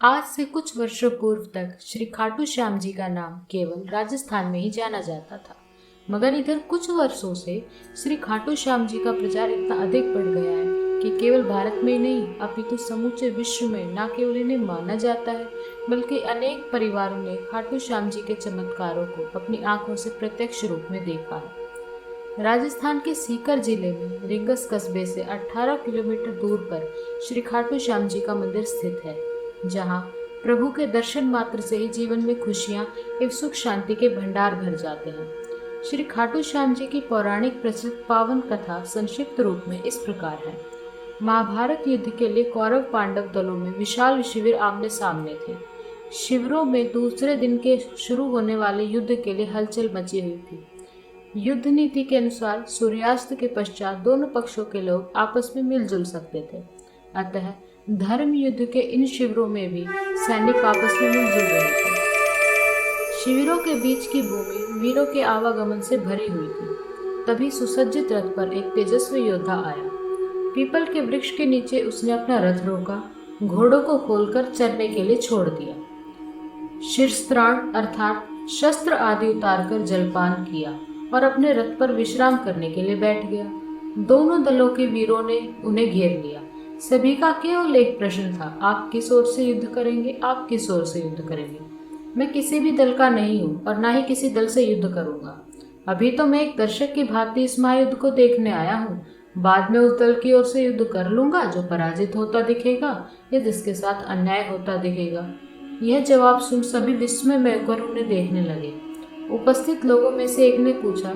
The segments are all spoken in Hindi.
आज से कुछ वर्षों पूर्व तक श्री खाटू श्याम जी का नाम केवल राजस्थान में ही जाना जाता था। मगर इधर कुछ वर्षों से श्री खाटू श्याम जी का प्रचार इतना अधिक बढ़ गया है कि केवल भारत में ही नहीं अपितु समूचे विश्व में न केवल इन्हें माना जाता है बल्कि अनेक परिवारों ने खाटू श्याम जी के चमत्कारों को अपनी आंखों से प्रत्यक्ष रूप में देखा है। राजस्थान के सीकर जिले में रिंगस कस्बे से 18 किलोमीटर दूर पर श्री खाटू श्याम जी का मंदिर स्थित है, जहां प्रभु के दर्शन मात्र से ही जीवन में खुशियां एवं सुख शांति के भंडार भर जाते हैं। श्री खाटू श्याम जी की पौराणिक प्रसिद्ध पावन कथा संक्षिप्त रूप में इस प्रकार है। महाभारत युद्ध के लिए कौरव पांडव दलों में विशाल शिविर आमने सामने थे। शिविरों में दूसरे दिन के शुरू होने वाले युद्ध के लिए हलचल मची हुई थी। युद्ध नीति के अनुसार सूर्यास्त के पश्चात दोनों पक्षों के लोग आपस में मिलजुल सकते थे। अतः धर्म युद्ध के इन शिविरों में भी सैनिक आपस में मिलजुल रहे थे। शिविरों के बीच की भूमि वीरों के आवागमन से भरी हुई थी। तभी सुसज्जित रथ पर एक तेजस्वी योद्धा आया। पीपल के वृक्ष के नीचे उसने अपना रथ रोका, घोड़ों को खोलकर चरने के लिए छोड़ दिया। शीर्षत्राण अर्थात शस्त्र आदि उतारकर जलपान किया और अपने रथ पर विश्राम करने के लिए बैठ गया। दोनों दलों के वीरों ने उन्हें घेर लिया। सभी का केवल एक प्रश्न था, आप किस ओर से युद्ध करेंगे, आप किस ओर से युद्ध करेंगे। मैं किसी भी दल का नहीं हूँ और ना ही किसी दल से युद्ध करूंगा। अभी तो मैं एक दर्शक की भांति इस महायुद्ध को देखने आया हूँ। बाद में उस दल की ओर से युद्ध कर लूंगा जो पराजित होता दिखेगा या जिसके साथ अन्याय होता दिखेगा। यह जवाब सुन सभी विस्मय में होकर उन्हें देखने लगे। उपस्थित लोगों में से एक ने पूछा,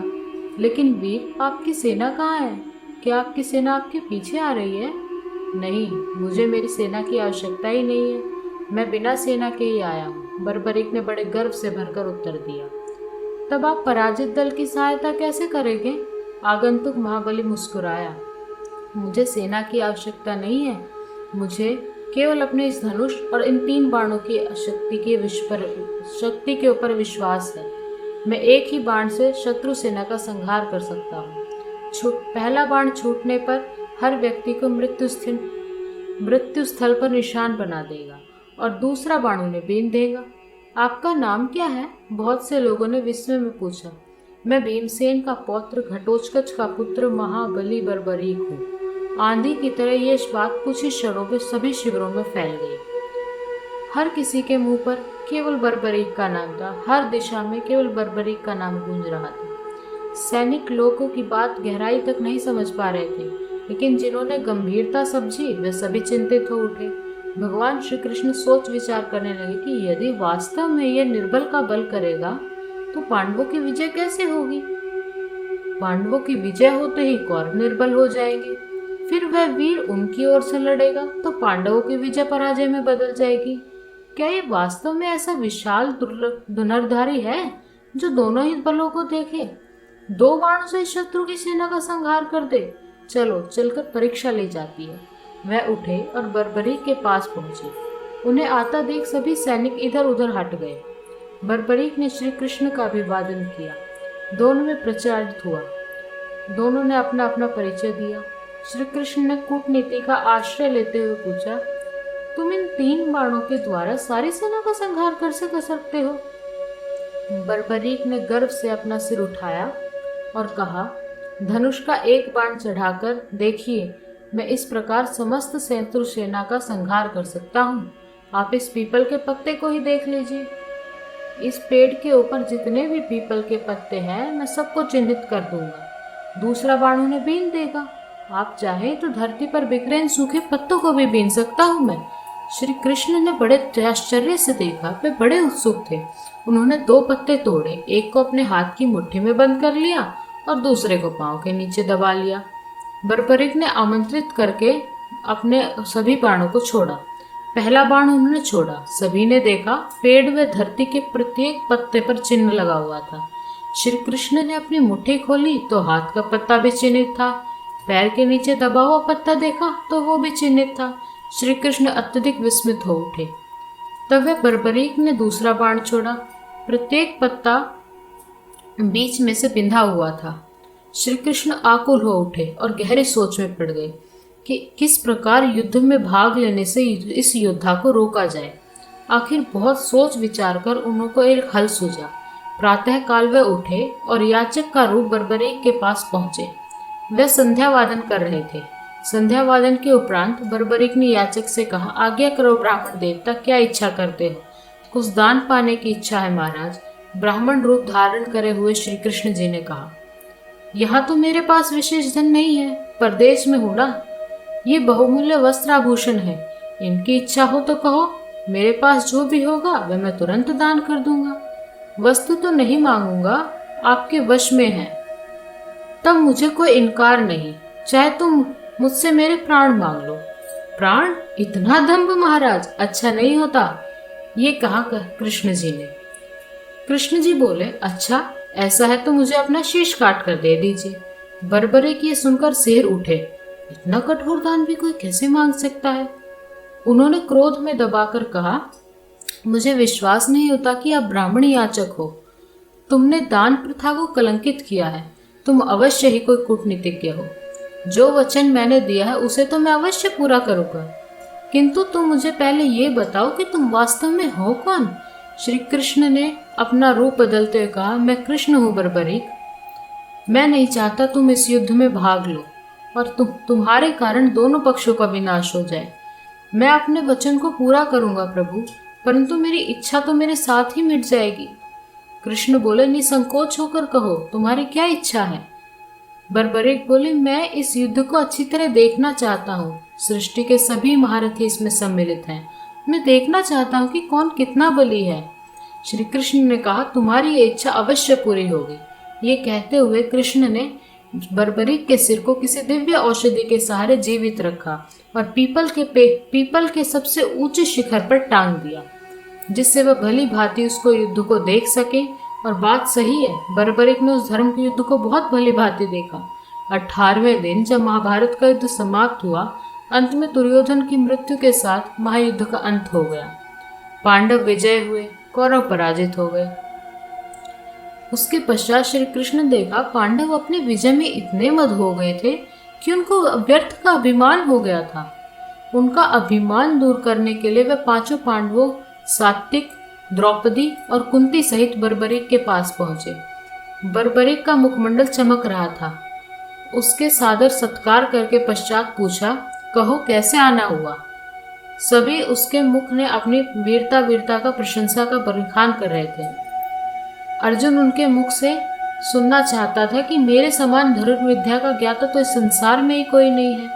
लेकिन वीर, आपकी सेना कहाँ है? क्या आपकी सेना आपके पीछे आ रही है? नहीं, मुझे मेरी सेना की आवश्यकता ही नहीं है। मैं बिना सेना के ही आया हूँ, बर्बरीक ने बड़े गर्व से भरकर उत्तर दिया। तब आप पराजित दल की सहायता कैसे करेंगे? आगंतुक महाबली मुस्कुराया। मुझे सेना की आवश्यकता नहीं है। मुझे केवल अपने इस धनुष और इन 3 बाणों की शक्ति के ऊपर विश्वास है। मैं एक ही बाण से शत्रु सेना का संहार कर सकता हूँ। पहला बाण छूटने पर हर व्यक्ति को मृत्यु स्थल पर निशान बना देगा और दूसरा बाण उन्हें बीन देगा। आपका नाम क्या है? बहुत से लोगों ने विस्मय में पूछा। मैं भीमसेन का पौत्र घटोत्कच का पुत्र महाबली बर्बरीक हूँ। आंधी की तरह यह बात कुछ ही क्षणों में सभी शिविरों में फैल गई। हर किसी के मुंह पर केवल बर्बरीक का नाम था। हर दिशा में केवल बर्बरीक का नाम गूंज रहा था। सैनिक लोगों की बात गहराई तक नहीं समझ पा रहे थे, लेकिन जिन्होंने गंभीरता समझी वे सभी चिंतित हो उठे। भगवान श्री कृष्ण सोच विचार करने लगे कि यदि वास्तव में यह निर्बल का बल करेगा तो पांडवों की विजय कैसे होगी? पांडवों की विजय होते ही कौरव निर्बल हो जाएंगे। फिर वह वीर उनकी ओर से लड़ेगा तो पांडवों की विजय पराजय में बदल जाएगी। क्या ये वास्तव में ऐसा विशाल धनुर्धारी है जो दोनों ही बलों को देखे, 2 बाणों से शत्रु की सेना का संहार कर दे? चलो चलकर परीक्षा ली जाती है। वह उठे और बर्बरीक के पास पहुंचे। उन्हें आता देख सभी सैनिक इधर उधर हट गए। बर्बरीक ने श्री कृष्ण का अभिवादन किया। दोनों में प्रचारित हुआ। दोनों ने अपना अपना परिचय दिया। श्री कृष्ण ने कूटनीति का आश्रय लेते हुए पूछा, तुम इन 3 बाणों के द्वारा सारी सेना का संहार कर सकते हो? बर्बरीक ने गर्व से अपना सिर उठाया और कहा, धनुष का एक बाण चढ़ाकर देखिए, मैं इस प्रकार समस्त शत्रु सेना का संहार कर सकता हूँ। आप इस पीपल के पत्ते को ही देख लीजिए। इस पेड़ के ऊपर जितने भी पीपल के पत्ते हैं मैं सबको चिन्हित कर दूंगा। दूसरा बाण उन्हें बीन देगा। आप चाहें तो धरती पर बिखरे इन सूखे पत्तों को भी बीन सकता हूँ मैं। श्री कृष्ण ने बड़े आश्चर्य से देखा। वे बड़े उत्सुक थे। उन्होंने 2 पत्ते तोड़े, एक को अपने हाथ की मुट्ठी में बंद कर लिया और दूसरे को पांव के नीचे दबा लिया। बर्बरीक ने आमंत्रित करके अपने सभी बाणों को छोड़ा। पहला बाण उन्होंने छोड़ा। सभी ने देखा पेड़ व धरती के प्रत्येक पत्ते पर चिन्ह लगा हुआ था। श्री कृष्ण ने अपनी मुट्ठी खोली तो हाथ का पत्ता भी चिन्हित था। पैर के नीचे दबा हुआ पत्ता देखा तो वो भी चिन्हित था। श्री कृष्ण अत्यधिक विस्मित हो उठे। तब वह बर्बरीक ने दूसरा बाण छोड़ा। प्रत्येक पत्ता बीच में से बिंधा हुआ था। श्री कृष्ण आकुल हो उठे और गहरी सोच में पड़ गए कि किस प्रकार युद्ध में भाग लेने से इस योद्धा को रोका जाए। आखिर बहुत सोच विचार कर उनको एक हल सूझा। प्रातः काल वे उठे और याचक का रूप बर्बरीक के पास पहुंचे। वे संध्या वादन कर रहे थे। संध्या वादन के उपरांत बर्बरीक ने याचक से कहा, आज्ञा करो ब्राह्मण देवता, क्या इच्छा करते हो? कुछ दान पाने की इच्छा है महाराज। ब्राह्मण रूप धारण करे हुए श्री कृष्ण जी ने कहा, यहाँ तो मेरे पास विशेष धन नहीं है, परदेश में हूँ ना। ये बहुमूल्य वस्त्राभूषण है, इनकी इच्छा हो तो कहो, मेरे पास जो भी होगा वह मैं तुरंत दान कर दूंगा। वस्तु तो नहीं मांगूंगा, आपके वश में है, तब मुझे कोई इनकार नहीं, चाहे तुम मुझसे मेरे प्राण मांग लो। प्राण? इतना दंभ महाराज, अच्छा नहीं होता। ये कहा कृष्ण जी ने। कृष्ण जी बोले, अच्छा ऐसा है तो मुझे अपना शीश काट कर दे दीजिए। बर्बरीक ये सुनकर सिर उठे, इतना कठोर दान भी कोई कैसे मांग सकता है? उन्होंने क्रोध में दबाकर कहा, मुझे विश्वास नहीं होता कि आप ब्राह्मण याचक हो। तुमने दान प्रथा को कलंकित किया है। तुम अवश्य ही कोई कूटनीतिज्ञ हो। जो वचन मैंने दिया है उसे तो मैं अवश्य पूरा करूंगा, किंतु तुम मुझे पहले ये बताओ कि तुम वास्तव में हो कौन? श्री कृष्ण ने अपना रूप बदलते हुए कहा, मैं कृष्ण हूँ बर्बरीक। मैं नहीं चाहता तुम इस युद्ध में भाग लो और तुम्हारे कारण दोनों पक्षों का विनाश हो जाए। मैं अपने वचन को पूरा करूंगा प्रभु, परंतु मेरी इच्छा तो मेरे साथ ही मिट जाएगी। कृष्ण बोले, निसंकोच होकर कहो, तुम्हारी क्या इच्छा है? बर्बरीक बोले, मैं इस युद्ध को अच्छी तरह देखना चाहता हूँ। सृष्टि के सभी महारथी इसमें सम्मिलित हैं। मैं देखना चाहता हूँ कि कौन कितना बली है। श्री कृष्ण ने कहा, तुम्हारी ये इच्छा अवश्य पूरी होगी। ये कहते हुए कृष्ण ने बर्बरीक के सिर को किसी दिव्य औषधि के सहारे जीवित रखा और पीपल के सबसे ऊंचे शिखर पर टांग दिया, जिससे वह भली भांति उसको युद्ध को देख सके। और बात सही है, बर्बरीक ने उस धर्म के युद्ध को बहुत भली भांति देखा। 18वें दिन जब महाभारत का युद्ध समाप्त हुआ, अंत में दुर्योधन की मृत्यु के साथ महायुद्ध का अंत हो गया। पांडव विजय हुए, कौरव पराजित हो गए। उसके पश्चात श्री कृष्ण ने देखा पांडव अपने विजय में इतने मद हो गए थे कि उनको व्यर्थ का अभिमान हो गया था। उनका अभिमान दूर करने के लिए वे पांचों पांडवों सात्विक, द्रौपदी और कुंती सहित बर्बरीक के पास पहुंचे। बर्बरीक का मुखमंडल चमक रहा था। उसके सादर सत्कार करके पश्चात पूछा, कहो कैसे आना हुआ? सभी उसके मुख ने अपनी वीरता का प्रशंसा का बखान कर रहे थे। अर्जुन उनके मुख से सुनना चाहता था कि मेरे समान धनुर्विद्या का ज्ञाता तो इस संसार में ही कोई नहीं है।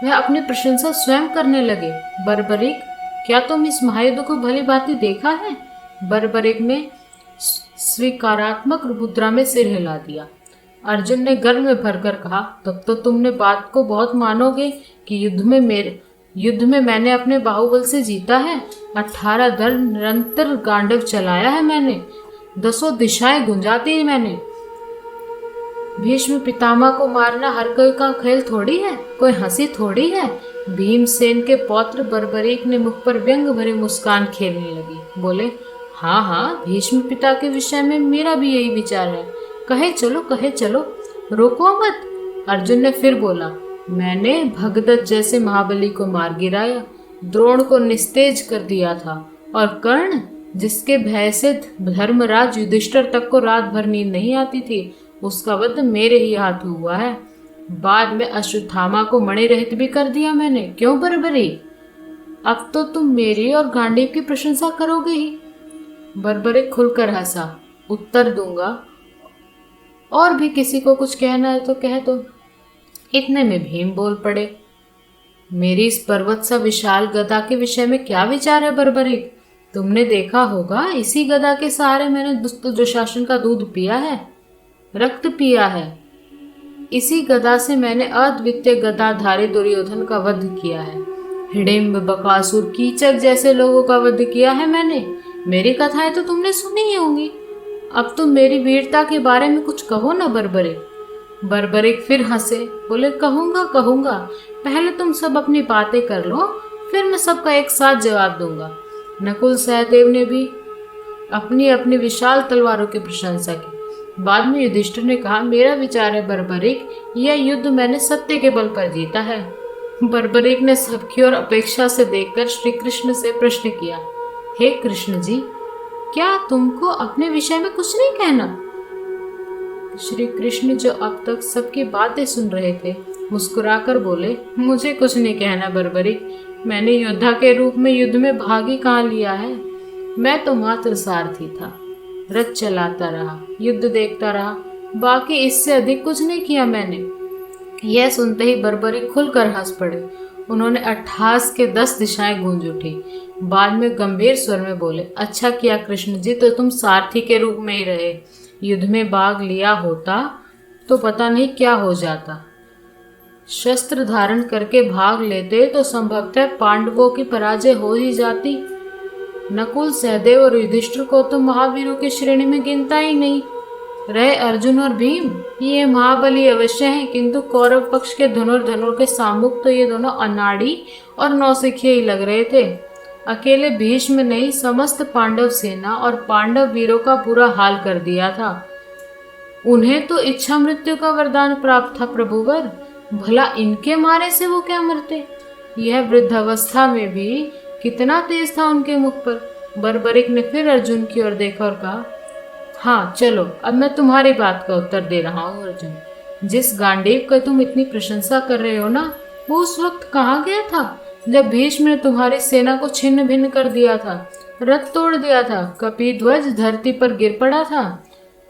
वह अपनी प्रशंसा स्वयं करने लगे। बर्बरीक, क्या तुम इस महायुद्ध को भली भांति देखा है? बर्बरीक ने स्वीकारात्मक मुद्रा में सिर हिला दिया। अर्जुन ने गर्व में भरकर कहा, तब तो तुमने बात को बहुत मानोगे कि युद्ध में मैंने अपने बाहुबल से जीता है। 18 दल निरंतर गांडव चलाया है मैंने, 10 दिशाएं गुंजा दी मैंने। भीष्म पितामह को मारना हर कोई का खेल थोड़ी है, कोई हंसी थोड़ी है। भीमसेन के पौत्र बर्बरीक ने मुख पर व्यंग भरी मुस्कान खेलने लगी। बोले, हाँ हाँ, भीष्म पिता के विषय में मेरा भी यही विचार है। कहे चलो, रोको मत। अर्जुन ने फिर बोला, मैंने भगदत्त जैसे महाबली को मार गिराया, द्रोण को निस्तेज कर दिया था, और कर्ण, जिसके भय से धर्मराज युधिष्ठिर तक को रात भर नींद नहीं आती थी, उसका वध मेरे ही हाथ हुआ है। बाद में अश्वत्थामा को मणि रहित भी कर दिया मैंने। क्यों बर्बरीक? अब तो तुम मेरी और गांडीव की प्रशंसा करोगे ही। बर्बरीक खुलकर हंसा। उत्तर दूंगा, और भी किसी को कुछ कहना है तो कह दो। इतने में भीम बोल पड़े, मेरी इस पर्वत सा विशाल गदा के विषय में क्या विचार है बर्बरीक? तुमने देखा होगा, इसी गदा के सहारे मैंने दुष्ट दुशासन का दूध पिया है, रक्त पिया है। इसी गदा से मैंने अद्वितीय गदाधारी दुर्योधन का वध किया है। हिडिंब, बकासुर, कीचक जैसे लोगों का वध किया है मैंने। मेरी कथाएं तो तुमने सुनी ही होंगी। अब तुम मेरी वीरता के बारे में कुछ कहो ना बर्बरीक। बर्बरीक फिर हंसे। बोले, कहूंगा, पहले तुम सब अपनी बातें कर लो, फिर मैं सबका एक साथ जवाब दूंगा। नकुल सहदेव ने भी अपनी अपनी विशाल तलवारों की प्रशंसा की। बाद में युधिष्ठिर ने कहा, मेरा विचार है बर्बरीक, यह युद्ध मैंने सत्य के बल पर जीता है। बर्बरीक ने सबकी ओर अपेक्षा से देखकर श्री कृष्ण से प्रश्न किया, हे कृष्ण जी, क्या तुमको अपने विषय में कुछ नहीं कहना? श्री कृष्ण, जो अब तक सबकी बातें सुन रहे थे, मुस्कुराकर बोले, मुझे कुछ नहीं कहना बर्बरिक। मैंने योद्धा के रूप में युद्ध में भाग ही कहाँ लिया है। मैं तो मात्र सारथी था, रथ चलाता रहा, युद्ध देखता रहा, बाकी इससे अधिक कुछ नहीं किया मैंने। यह सुनते ही बर्बरिक खुलकर हंस पड़े। उन्होंने अट्ठास के 10 दिशाएं गूंज उठी। बाद में गंभीर स्वर में बोले, अच्छा किया कृष्ण जी, तो तुम सारथी के रूप में ही रहे। युद्ध में भाग लिया होता तो पता नहीं क्या हो जाता। शस्त्र धारण करके भाग लेते तो संभवतः पांडवों की पराजय हो ही जाती। नकुल, सहदेव और युधिष्ठिर को तो महावीरों की श्रेणी में गिनता ही नहीं। रहे अर्जुन और भीम, ये महाबली अवश्य हैं, किंतु कौरव पक्ष के धनुर्धनुर के सामुक तो ये दोनों अनाड़ी और नौसिखिए ही लग रहे थे। अकेले भीष्म ने ही समस्त पांडव सेना और पांडव वीरों का बुरा हाल कर दिया था। उन्हें तो इच्छा मृत्यु का वरदान प्राप्त था प्रभुवर, भला इनके मारे से वो क्या मरते। यह वृद्धावस्था में भी कितना तेज था उनके मुख पर। बर्बरिक ने फिर अर्जुन की ओर देखा और कहा, हाँ चलो, अब मैं तुम्हारी बात का उत्तर दे रहा हूँ अर्जुन। जिस गांडीव का तुम इतनी प्रशंसा कर रहे हो ना, वो उस वक्त कहाँ गया था जब भीष्म ने तुम्हारी सेना को छिन्न भिन्न कर दिया था, रथ तोड़ दिया था, कपिध्वज धरती पर गिर पड़ा था,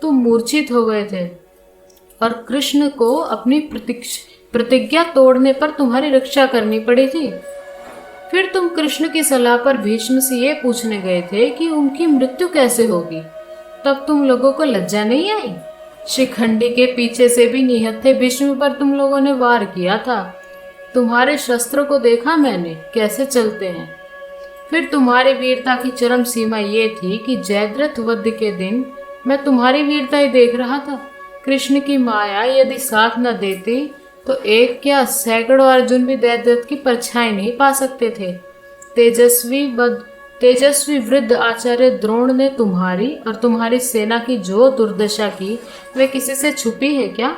तुम मूर्छित हो गए थे और कृष्ण को अपनी प्रतिज्ञा तोड़ने पर तुम्हारी रक्षा करनी पड़ी थी। फिर तुम कृष्ण की सलाह पर भीष्म से ये पूछने गए थे कि उनकी मृत्यु कैसे होगी। तब तुम लोगों को लज्जा नहीं आई? शिखंडी के पीछे से भी निहत्थे भीष्म पर तुम लोगों ने वार किया था। तुम्हारे शस्त्रों को देखा मैंने, कैसे चलते हैं। फिर तुम्हारी वीरता की चरम सीमा ये थी कि जयद्रथ वध के दिन मैं तुम्हारी वीरता ही देख रहा था। कृष्ण की माया यदि साथ न देती तो एक क्या सैकड़ों अर्जुन भी जयद्रथ की परछाई नहीं पा सकते थे। तेजस्वी वृद्ध आचार्य द्रोण ने तुम्हारी और तुम्हारी सेना की जो दुर्दशा की, वे किसी से छुपी है क्या?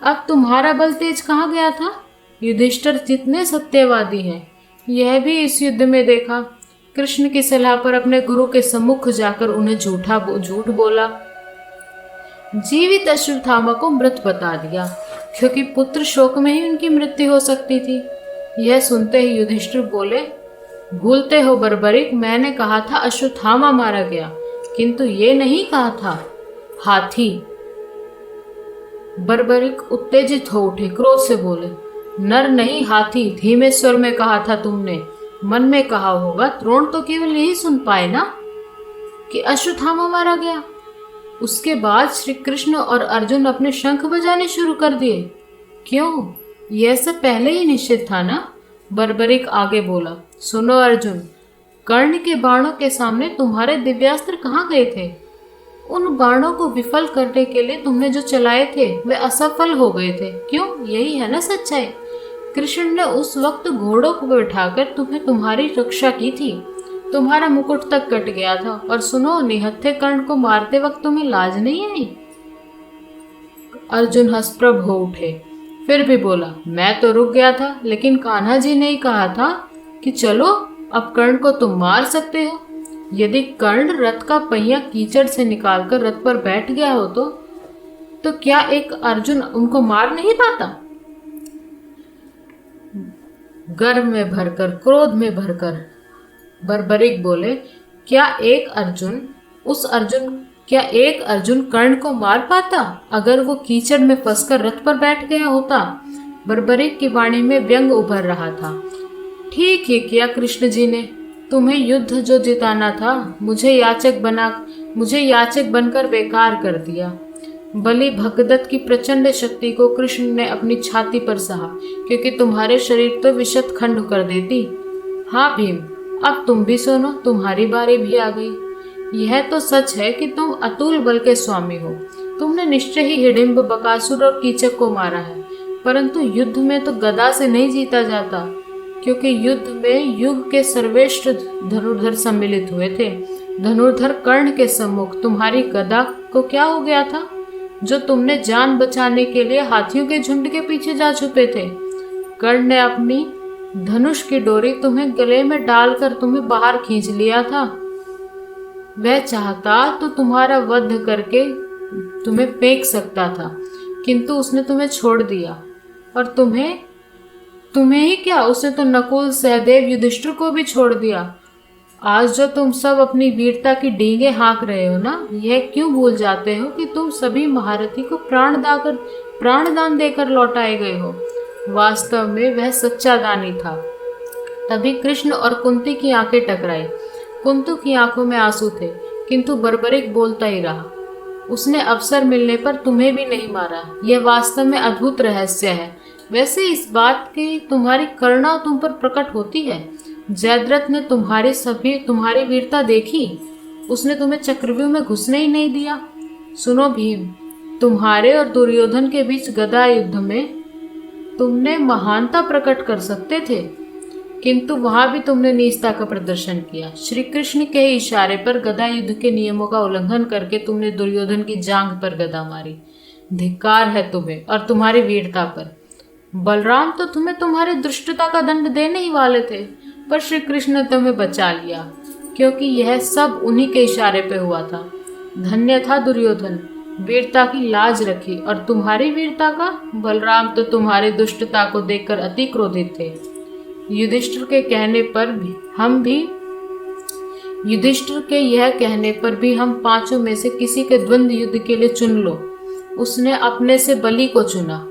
अब तुम्हारा बल तेज कहाँ गया था? युधिष्ठिर जितने सत्यवादी हैं, यह भी इस युद्ध में देखा। कृष्ण की सलाह पर अपने गुरु के सम्मुख जाकर उन्हें झूठ बोला। जीवित अश्वत्थामा को मृत बता दिया, क्योंकि पुत्र शोक में ही उनकी मृत्यु हो सकती थी। यह सुनते ही युधिष्ठिर बोले, भूलते हो बर्बरिक, मैंने कहा था अश्वत्थामा मारा गया, किंतु ये नहीं कहा था हाथी। बर्बरिक उत्तेजित हो उठे, क्रोध से बोले, नर नहीं हाथी, धीमे स्वर में कहा था तुमने। मन में कहा होगा, द्रोण तो केवल यही सुन पाए ना कि अश्वत्थामा मारा गया। उसके बाद श्री कृष्ण और अर्जुन अपने शंख बजाने शुरू कर दिए। क्यों? यह सब पहले ही निश्चित था ना? बर्बरिक आगे बोला, सुनो अर्जुन, कर्ण के बाणों के सामने तुम्हारे दिव्यास्त्र कहाँ गए थे? उन बाणों को विफल करने के लिए तुमने जो चलाए थे वे असफल हो गए थे। क्यों? यही है ना सच्चाई। कृष्ण ने उस वक्त घोड़ों को बैठाकर तुम्हें तुम्हारी रक्षा की थी, तुम्हारा मुकुट तक कट गया था। और सुनो, निहत्थे कर्ण को मारते वक्त तुम्हें लाज नहीं आई? अर्जुन हंसप्रभ हो उठे, फिर भी बोला, मैं तो रुक गया था, लेकिन कान्हा जी ने ही कहा था कि चलो अब कर्ण को तुम मार सकते हो। यदि कर्ण रथ का पहिया कीचड़ से निकालकर रथ पर बैठ गया हो तो क्या एक अर्जुन उनको मार नहीं पाता? गर्व में भरकर, क्रोध में भरकर बर्बरिक बोले, क्या एक अर्जुन कर्ण को मार पाता अगर वो कीचड़ में फंसकर रथ पर बैठ गया होता? बर्बरिक की वाणी में व्यंग उभर रहा था। ठीक ही किया कृष्ण जी ने, तुम्हें युद्ध जो जिताना था, मुझे याचक बनकर बेकार कर दिया। बलि भगदत्त की प्रचंड शक्ति को कृष्ण ने अपनी छाती पर सहा, क्योंकि तुम्हारे शरीर तो विशत खंड कर देती। हाँ भीम, अब तुम भी सुनो, तुम्हारी बारी भी आ गई। यह तो सच है कि तुम अतुल बल के स्वामी हो। तुमने निश्चय ही हिडिंब, बकासुर और कीचक को मारा है, परंतु युद्ध में तो गदा से नहीं जीता जाता, क्योंकि युद्ध में युग के सर्वश्रेष्ठ धनुर्धर सम्मिलित हुए थे। धनुर्धर कर्ण के सम्मुख तुम्हारी गदा को क्या हो गया था, जो तुमने जान बचाने के लिए हाथियों के झुंड के पीछे जा छुपे थे? कर्ण ने अपनी धनुष की डोरी तुम्हें गले में डालकर तुम्हें बाहर खींच लिया था। वह चाहता तो तुम्हारा वध करके तुम्हें फेंक सकता था, किंतु उसने तुम्हें छोड़ दिया। और तुम्हें ही क्या, उसने तो नकुल, सहदेव, युधिष्ठिर को भी छोड़ दिया। आज जो तुम सब अपनी वीरता की डींगे हाँक रहे हो ना, यह क्यों भूल जाते हो कि तुम सभी महारथी को प्राणदान देकर लौटाए गए हो। वास्तव में वह सच्चा दानी था। तभी कृष्ण और कुंती की आंखें टकराई। कुंती की आंखों में आंसू थे, किंतु बर्बरिक बोलता ही रहा। उसने अवसर मिलने पर तुम्हें भी नहीं मारा। यह वास्तव में अद्भुत रहस्य है। वैसे इस बात की तुम्हारी करुणा तुम पर प्रकट होती है। जयद्रथ ने तुम्हारी वीरता देखी। उसने तुम्हें चक्रव्यूह में घुसने ही नहीं दिया। सुनो भीम, तुम्हारे और दुर्योधन के बीच गदा युद्ध में तुमने महानता प्रकट कर सकते थे, किंतु वहां भी तुमने नीचता का प्रदर्शन किया। श्री कृष्ण के इशारे पर गदा युद्ध के नियमों का उल्लंघन करके तुमने दुर्योधन की जांघ पर गदा मारी। धिक्कार है तुम्हें और तुम्हारी वीरता पर। बलराम तो तुम्हें तुम्हारी दुष्टता का दंड देने ही वाले थे, पर श्री कृष्ण ने तुम्हें बचा लिया, क्योंकि यह सब उन्हीं के इशारे पे हुआ था। धन्य था दुर्योधन, वीरता की लाज रखी। और तुम्हारी वीरता का? बलराम तो तुम्हारी दुष्टता को देखकर अति क्रोधित थे। युधिष्ठिर के यह कहने पर भी हम पांचों में से किसी के द्वंद्व युद्ध के लिए चुन लो। उसने अपने से बलि को चुना।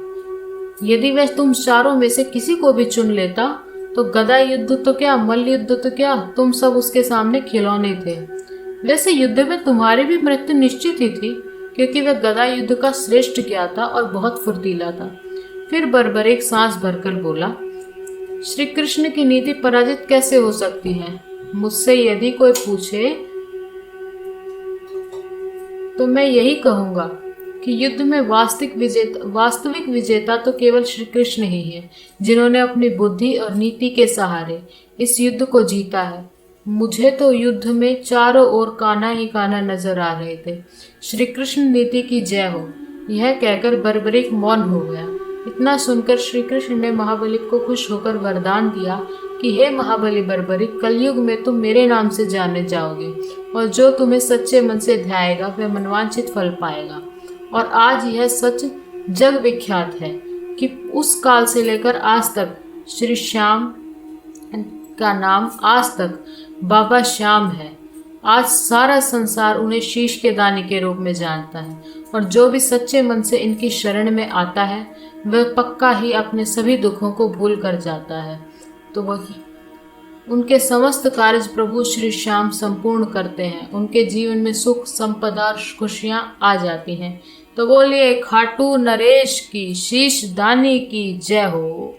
यदि वह तुम चारों में से किसी को भी चुन लेता तो गदा युद्ध तो क्या, मल्ल युद्ध तो क्या, तुम सब उसके सामने खिलौने थे। वैसे युद्ध में तुम्हारी भी मृत्यु निश्चित ही थी, क्योंकि वह गदा युद्ध का श्रेष्ठ ज्ञाता और बहुत फुर्तीला था। फिर बर्बरिक सांस भरकर बोला, श्री कृष्ण की नीति पराजित कैसे हो सकती है? मुझसे यदि कोई पूछे तो मैं यही कहूंगा कि युद्ध में वास्तविक विजेता तो केवल श्री कृष्ण ही है, जिन्होंने अपनी बुद्धि और नीति के सहारे इस युद्ध को जीता है। मुझे तो युद्ध में चारों ओर कान्हा ही कान्हा नजर आ रहे थे। श्री कृष्ण नीति की जय हो। यह कहकर बर्बरिक मौन हो गया। इतना सुनकर श्री कृष्ण ने महाबली को खुश होकर वरदान दिया कि हे महाबली बर्बरिक, कलयुग में तुम मेरे नाम से जाने जाओगे, और जो तुम्हें सच्चे मन से ध्याएगा वह मनवांछित फल पाएगा। और आज यह सच जग विख्यात है कि उस काल से लेकर आज तक श्री श्याम का नाम आज तक बाबा श्याम है। आज सारा संसार उन्हें शीश के दाने के रूप में जानता है, और जो भी सच्चे मन से इनकी शरण में आता है वह पक्का ही अपने सभी दुखों को भूल कर जाता है। तो वही उनके समस्त कार्य प्रभु श्री श्याम संपूर्ण करते हैं। उनके जीवन में सुख, संपदा और खुशियाँ आ जाती हैं। तो बोलिए खाटू नरेश की शीश दानी की जय हो।